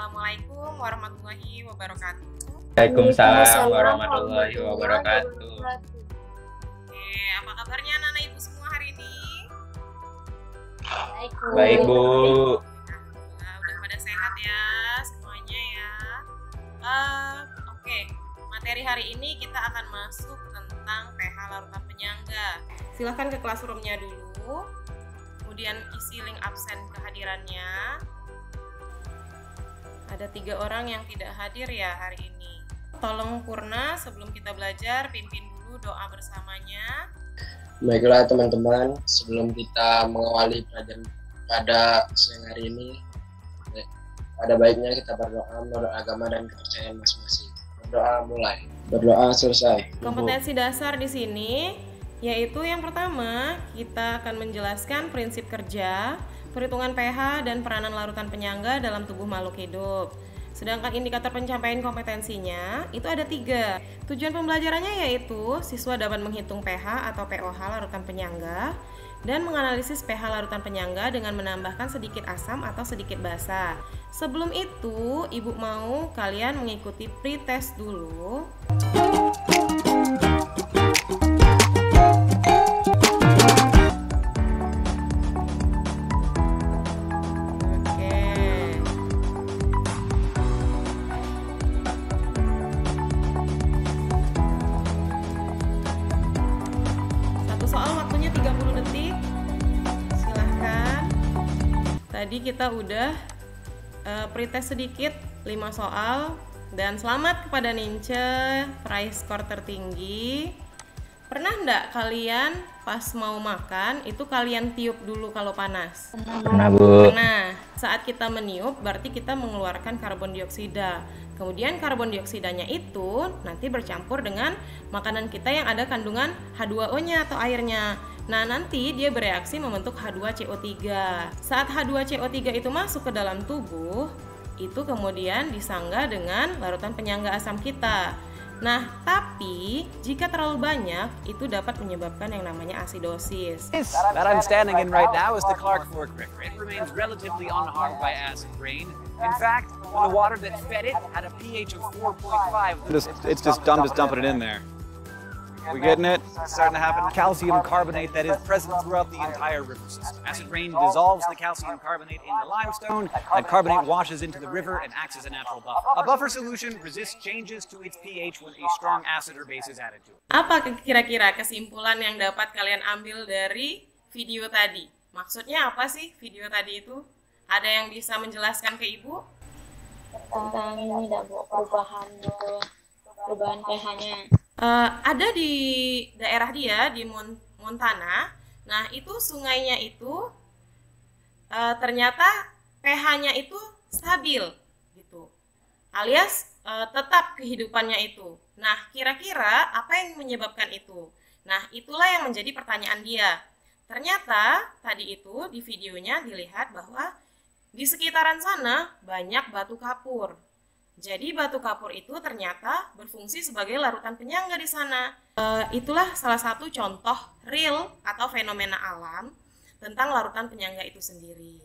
Assalamualaikum warahmatullahi wabarakatuh. Waalaikumsalam warahmatullahi wabarakatuh. Oke, apa kabarnya anak-anak ibu semua hari ini? Baik, Bu. Udah pada sehat ya semuanya ya. Oke, materi hari ini kita akan masuk tentang pH larutan penyangga. Silahkan ke classroom-nya dulu, kemudian isi link absen kehadirannya. Ada 3 orang yang tidak hadir ya hari ini. Tolong Purna sebelum kita belajar pimpin dulu doa bersamanya. Baiklah teman-teman, sebelum kita mengawali pelajaran pada siang hari ini, pada baiknya kita berdoa menurut agama dan kepercayaan masing-masing. Berdoa mulai, berdoa selesai. Kompetensi dasar di sini yaitu yang pertama, kita akan menjelaskan prinsip kerja, perhitungan pH dan peranan larutan penyangga dalam tubuh makhluk hidup. Sedangkan indikator pencapaian kompetensinya itu ada 3. Tujuan pembelajarannya yaitu siswa dapat menghitung pH atau pOH larutan penyangga dan menganalisis pH larutan penyangga dengan menambahkan sedikit asam atau sedikit basa. Sebelum itu, Ibu mau kalian mengikuti pre-test dulu. Tadi kita udah pretest sedikit 5 soal dan selamat kepada Nince, prize score tertinggi. Pernah enggak kalian pas mau makan itu kalian tiup dulu kalau panas? Pernah, Bu. Nah, saat kita meniup berarti kita mengeluarkan karbon dioksida. Kemudian karbon dioksidanya itu nanti bercampur dengan makanan kita yang ada kandungan H2O-nya atau airnya. Nah, nanti dia bereaksi membentuk H2CO3. Saat H2CO3 itu masuk ke dalam tubuh, itu kemudian disangga dengan larutan penyangga asam kita. Nah, tapi jika terlalu banyak, itu dapat menyebabkan yang namanya asidosis. That I'm standing in right now is the Clark Fork River. It remains relatively unharmed by acid rain. In fact, when the water that fed it had a pH of 4.5. It's just dumb just dumping it in there. We getting it? It's starting to happen. Calcium carbonate that is present throughout the entire river system. Acid rain dissolves the calcium carbonate in the limestone. That carbonate washes into the river and acts as a natural buffer. A buffer solution resists changes to its pH when a strong acid or base is added to it. Apa kira-kira kesimpulan yang dapat kalian ambil dari video tadi? Maksudnya apa sih video tadi itu? Ada yang bisa menjelaskan ke Ibu? Tentang ini Bu, perubahan pH-nya. Ada di daerah dia di Montana. Nah, itu sungainya itu ternyata pH-nya itu stabil gitu. Alias tetap kehidupannya itu. Nah, kira-kira apa yang menyebabkan itu? Nah, itulah yang menjadi pertanyaan dia. Ternyata tadi itu di videonya dilihat bahwa di sekitaran sana banyak batu kapur. Jadi batu kapur itu ternyata berfungsi sebagai larutan penyangga di sana. Itulah salah satu contoh real atau fenomena alam tentang larutan penyangga itu sendiri.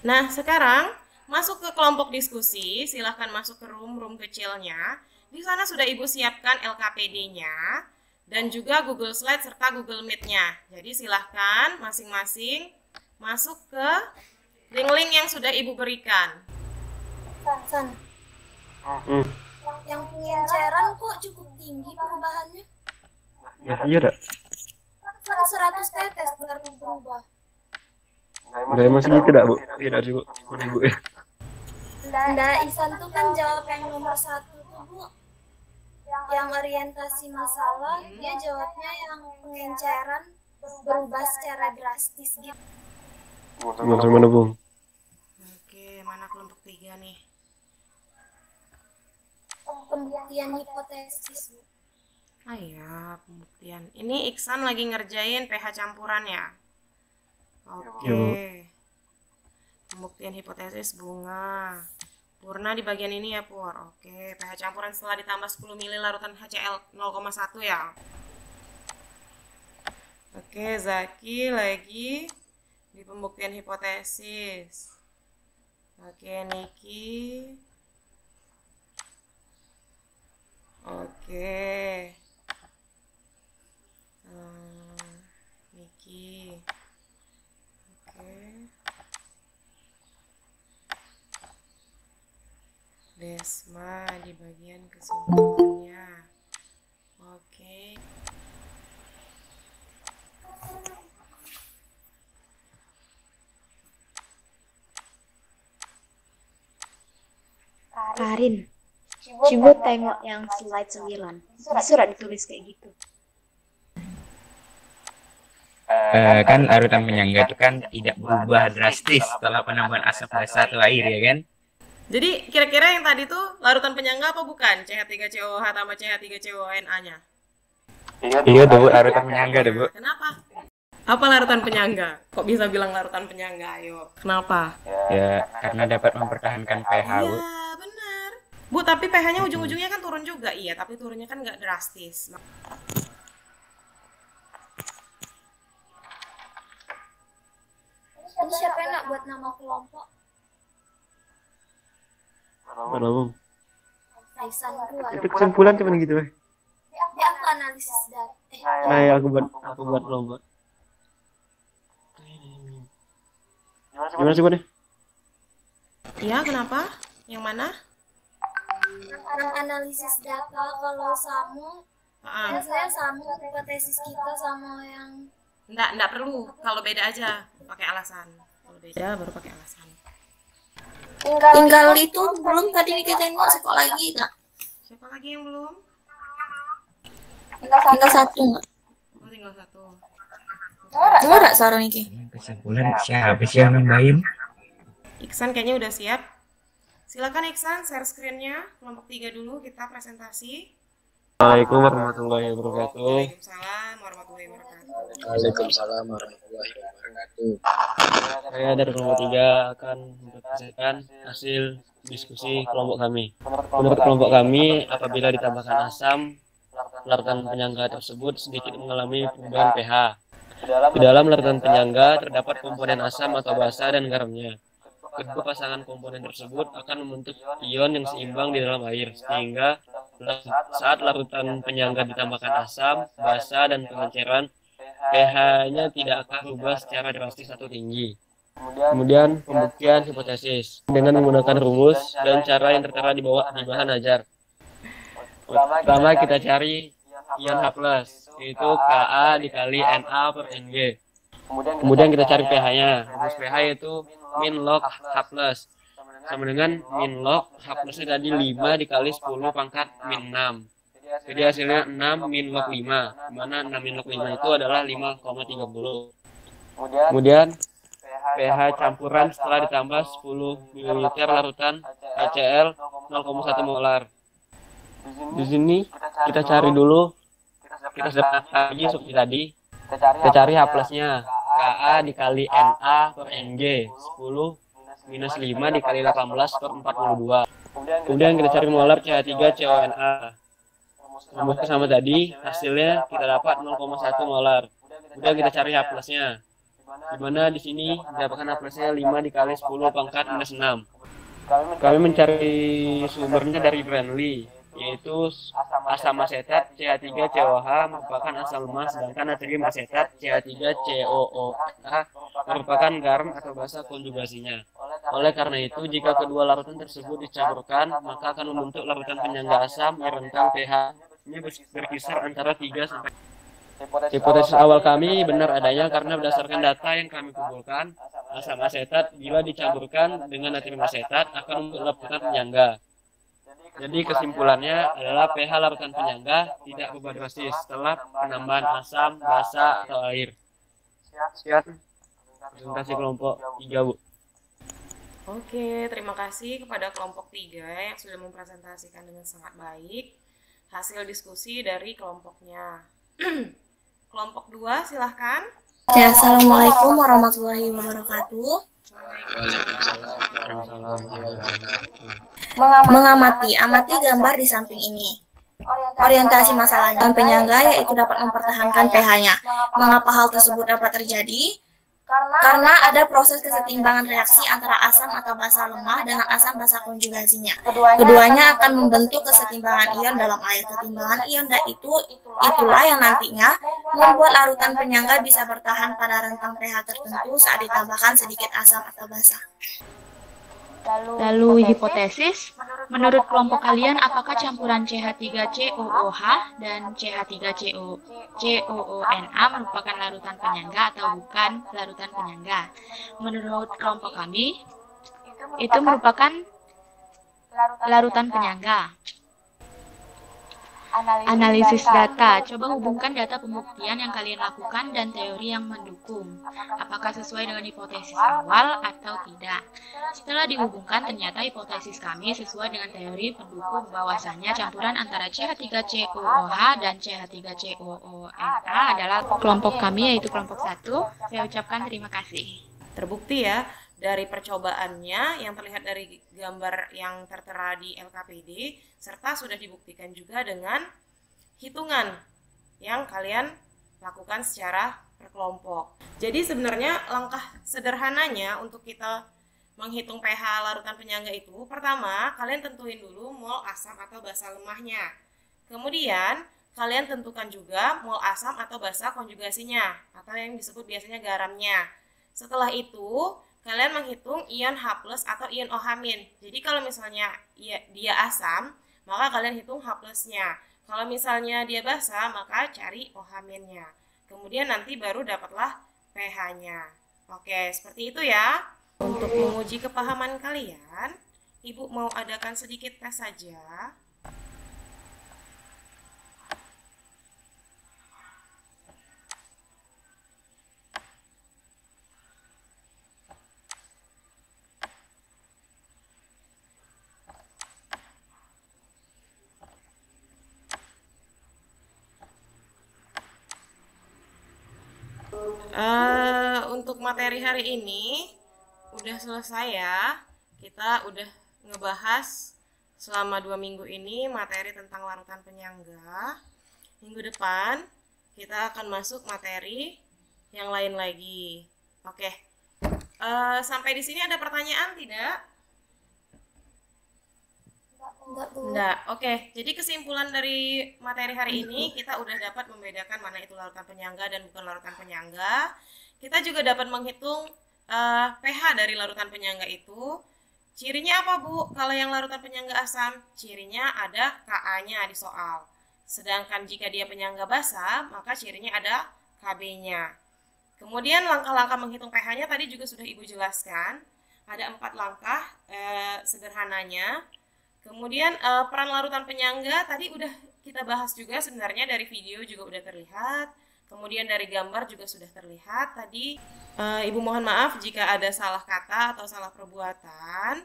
Nah, sekarang masuk ke kelompok diskusi. Silahkan masuk ke room kecilnya. Di sana sudah Ibu siapkan LKPD-nya dan juga Google Slide serta Google Meet-nya. Jadi silahkan masing-masing masuk ke link-link yang sudah Ibu berikan. San. Yang pengenceran kok cukup tinggi perubahannya? Iya dah. 100 tetes baru berubah. Udah masih gitu dah, Bu? Tidak sih, Bu. Mana Bu? Nda Isan tuh kan jawab yang nomor 1 tuh, Bu. Yang orientasi masalah, dia jawabnya yang pengenceran berubah secara drastis gitu. Mana Bu? Oke, mana kelompok 3 nih? Pembuktian hipotesis. Ya, pembuktian. Ini Iksan lagi ngerjain pH campuran ya. Oke. Pembuktian hipotesis bunga. Purna di bagian ini ya, Pur. Oke, pH campuran setelah ditambah 10 ml larutan HCl 0,1 ya. Oke, Zaki lagi di pembuktian hipotesis. Oke, Niki. Oke. Niki. Oke. Desma di bagian kesimpulannya. Oke. Karin, coba tengok yang slide 9. Di surat ditulis kayak gitu. Kan larutan penyangga itu kan tidak berubah drastis setelah penambahan asam basa atau air ya kan? Jadi kira-kira yang tadi tuh larutan penyangga apa bukan? CH3COH tambah CH3CONA-nya. Iya tuh, larutan penyangga tuh, Bu. Kenapa? Apa larutan penyangga? Kok bisa bilang larutan penyangga? Ayo, kenapa? Ya, karena dapat mempertahankan pH, Bu. Iya, benar. Bu, tapi pH-nya ujung-ujungnya kan turun juga. Iya, tapi turunnya kan nggak drastis. Ini siapa yang nak buat nama kelompok? Mana Bung? Aisan gua. Itu kesimpulan cuman gitu, Bang. Dia aku analisis data. Nah, ya, aku buat kelompok. Gimana sih, Bang? Iya, kenapa? Yang mana? Analisis data kalau sama, biasanya sama hipotesis kita sama yang Enggak perlu. Kalau beda aja pakai alasan. Kalau beda baru pakai alasan. tinggal itu belum tadi kita tengok sekolah lagi nggak? Siapa lagi yang belum? Tinggal satu nggak? Oh, tinggal satu. Dengar nggak suara Niki? Kesimpulan siapa sih yang nambahin? Iksan kayaknya udah siap. Silakan Iksan share screen-nya. Kelompok 3 dulu kita presentasi. Assalamualaikum warahmatullahi wabarakatuh. Waalaikumsalam warahmatullahi wabarakatuh. Waalaikumsalam warahmatullahi wabarakatuh. Saya dari kelompok 3 akan mempresentasikan hasil diskusi kelompok kami. Menurut kelompok kami, apabila ditambahkan asam, larutan penyangga tersebut sedikit mengalami perubahan pH. Di dalam larutan penyangga terdapat komponen asam atau basa dan garamnya. Kedua pasangan komponen tersebut akan membentuk ion yang seimbang di dalam air, sehingga saat larutan penyangga ditambahkan asam, basa, dan pengenceran, pH-nya tidak akan berubah secara drastis atau tinggi. Kemudian pembuktian hipotesis dengan menggunakan rumus dan cara yang tertera di bawah di bahan ajar. Pertama kita cari ion H+, yaitu Ka dikali Na per Ng. Kemudian kita cari pH-nya. Rumus pH yaitu min log H+, sama dengan min log H+ tadi 5 dikali 10 pangkat min 6. Jadi hasilnya 6 min log 5, dimana 6 min log 5 itu adalah 5,30. Kemudian pH campuran setelah ditambah 10 ml larutan HCl 0,1 molar. Di sini kita cari dulu, kita sedang lagi seperti tadi, kita cari H+-nya. Ka dikali Na per Ng 10 minus 5 dikali 18 per 42. Kemudian kita cari molar CH3CONA. Rumusnya sama tadi, hasilnya kita dapat 0,1 molar. Kemudian kita cari H+-nya. Dimana di sini mendapatkan H+-nya 5 dikali 10 pangkat minus 6. Kami mencari sumbernya dari Branly, yaitu asam asetat CH3COH merupakan asam lemah, sedangkan natrium asetat CH3COOH merupakan garam atau basa konjugasinya. Oleh karena itu, jika kedua larutan tersebut dicampurkan, maka akan membentuk larutan penyangga asam yang rentang pH-nya berkisar antara 3 sampai. Hipotesis awal kami benar adanya karena berdasarkan data yang kami kumpulkan, asam asetat bila dicampurkan dengan natrium asetat akan membentuk larutan penyangga. Jadi kesimpulannya adalah pH larutan penyangga tidak berubah drastis setelah penambahan asam, basa, atau air. Sekian presentasi kelompok 3, Bu. Oke, terima kasih kepada kelompok 3 yang sudah mempresentasikan dengan sangat baik hasil diskusi dari kelompoknya. Kelompok 2 silahkan. Ya, assalamualaikum warahmatullahi wabarakatuh. Amati gambar di samping ini. Orientasi masalahnya penyangga yaitu dapat mempertahankan pH-nya. Mengapa hal tersebut dapat terjadi? karena ada proses kesetimbangan reaksi antara asam atau basa lemah dengan asam basa konjugasinya. Keduanya akan membentuk kesetimbangan ion dalam air. Kesetimbangan ion itulah yang nantinya membuat larutan penyangga bisa bertahan pada rentang pH tertentu saat ditambahkan sedikit asam atau basa. Lalu hipotesis, menurut kelompok kalian apakah campuran CH3COOH dan CH3COONA merupakan larutan penyangga atau bukan larutan penyangga? Menurut kelompok kami, itu merupakan larutan penyangga. Analisis data, coba hubungkan data pembuktian yang kalian lakukan dan teori yang mendukung. Apakah sesuai dengan hipotesis awal atau tidak? Setelah dihubungkan, ternyata hipotesis kami sesuai dengan teori pendukung bahwasannya campuran antara CH3COOH dan CH3COONA adalah kelompok kami, yaitu kelompok 1. Saya ucapkan terima kasih. Terbukti ya dari percobaannya yang terlihat dari gambar yang tertera di LKPD, serta sudah dibuktikan juga dengan hitungan yang kalian lakukan secara berkelompok. Jadi sebenarnya langkah sederhananya untuk kita menghitung pH larutan penyangga itu, pertama kalian tentuin dulu mol asam atau basa lemahnya. Kemudian kalian tentukan juga mol asam atau basa konjugasinya atau yang disebut biasanya garamnya. Setelah itu kalian menghitung ion H+ atau ion OH-. Jadi kalau misalnya dia asam, maka kalian hitung H+-nya. Kalau misalnya dia basa, maka cari OH-nya. Kemudian nanti baru dapatlah pH-nya. Oke, seperti itu ya. Untuk menguji kepahaman kalian, Ibu mau adakan sedikit tes saja. Untuk materi hari ini udah selesai ya. Kita udah ngebahas selama 2 minggu ini materi tentang larutan penyangga. Minggu depan kita akan masuk materi yang lain lagi. Oke. Sampai di sini ada pertanyaan tidak? Enggak. Oke. Jadi kesimpulan dari materi hari ini, kita udah dapat membedakan mana itu larutan penyangga dan bukan larutan penyangga. Kita juga dapat menghitung pH dari larutan penyangga itu. Cirinya apa, Bu? Kalau yang larutan penyangga asam, cirinya ada Ka-nya di soal. Sedangkan jika dia penyangga basa, maka cirinya ada Kb-nya. Kemudian langkah-langkah menghitung pH-nya tadi juga sudah Ibu jelaskan. Ada 4 langkah sederhananya. Kemudian peran larutan penyangga tadi udah kita bahas juga, sebenarnya dari video juga udah terlihat. Kemudian dari gambar juga sudah terlihat. Tadi Ibu mohon maaf jika ada salah kata atau salah perbuatan.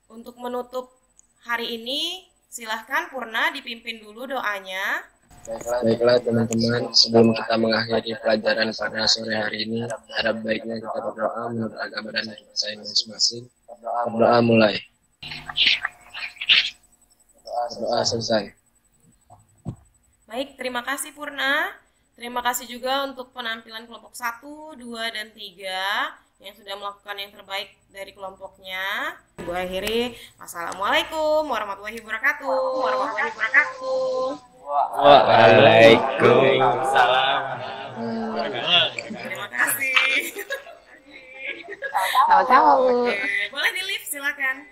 Untuk menutup hari ini, silahkan Purna dipimpin dulu doanya. Baiklah teman-teman, sebelum kita mengakhiri pelajaran pada sore hari ini, ada baiknya kita berdoa menurut agama dan kepercayaan masing-masing. Berdoa mulai. Doa selesai. Baik, terima kasih Purna. Terima kasih juga untuk penampilan kelompok 1, 2, dan 3 yang sudah melakukan yang terbaik dari kelompoknya. Ibu akhiri, wassalamualaikum warahmatullahi wabarakatuh. Waalaikumsalam. Terima kasih. Sama-sama, Bu. Boleh di lift, silakan.